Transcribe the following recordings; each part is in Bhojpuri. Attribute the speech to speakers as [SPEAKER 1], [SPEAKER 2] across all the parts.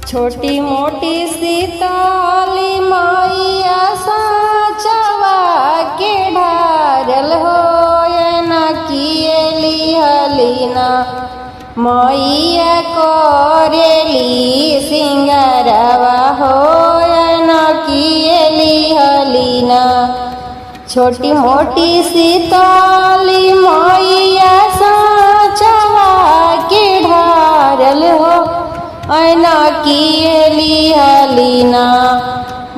[SPEAKER 1] छोटी मोटी सीताली मैया साचवा के ढारल हो न किएली हलीना मैया करेली सिंगारवा हो न किएली हलीना। छोटी मोटी सीताली मैया साचवा के ढारल हो ऐना किएली हलीना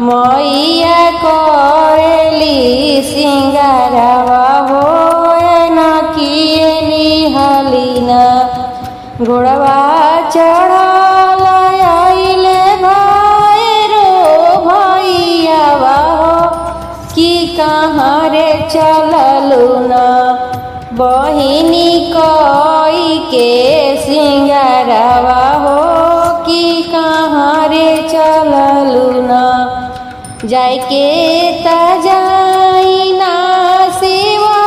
[SPEAKER 1] मैया करेली सिंगारवा हो ऐना किएली हलीना। घोड़वा चढ़ल आइले भैरो भैयावा हो कि कहाँ रे चललू न बहिनी कई के सिंगारवा हो कि कहाँ रे चललू न। जाइके त जाई ना शिवा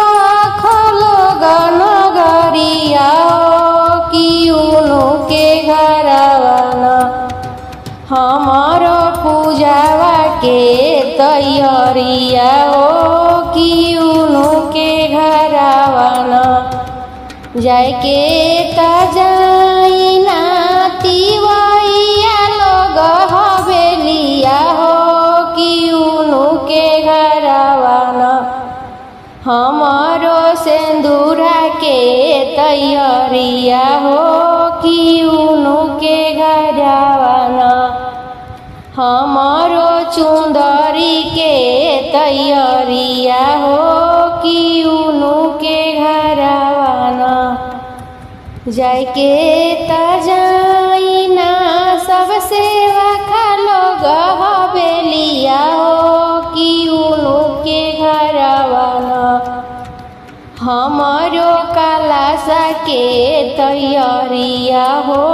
[SPEAKER 1] खलो गनगरिया कि उनु के घरवा न हमारो पूजावा के तैयारिया ओ कि उनु के घरवा न। जाइके त जाई ना तिवैया लोग हवेलिया हो कि उनु के घरवा न हमारो सिंदूरा के तैयारिया हो कि उनु के घरवा न। हमारो चुंदरी के तैयारिया हो कि उनु के घरवा न। जाइके त जाई ना सब सेवा लोग हवेलिया हो कि उनु के घरवा न हमारो कलासा के तैयारिया हो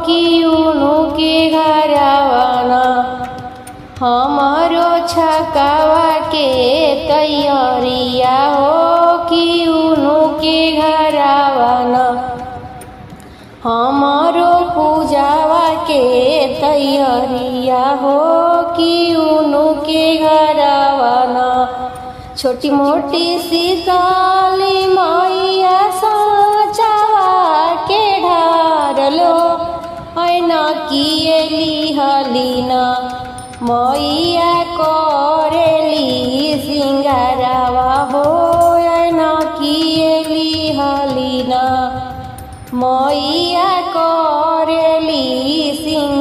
[SPEAKER 1] कि उनु के घरवा न। हमारो छकावा के तैयारिया हो कि उनु के घरवा न। हमारो पूजावा के तैयारिया हो कि उनु के घरवा न। छोटी मोटी सीताली मैया साचवा के ढारलो ऐना किएली हलीना मैया करेली सिंगारवा हो ऐना किएली हलीना मैया करेली सिंगारवा।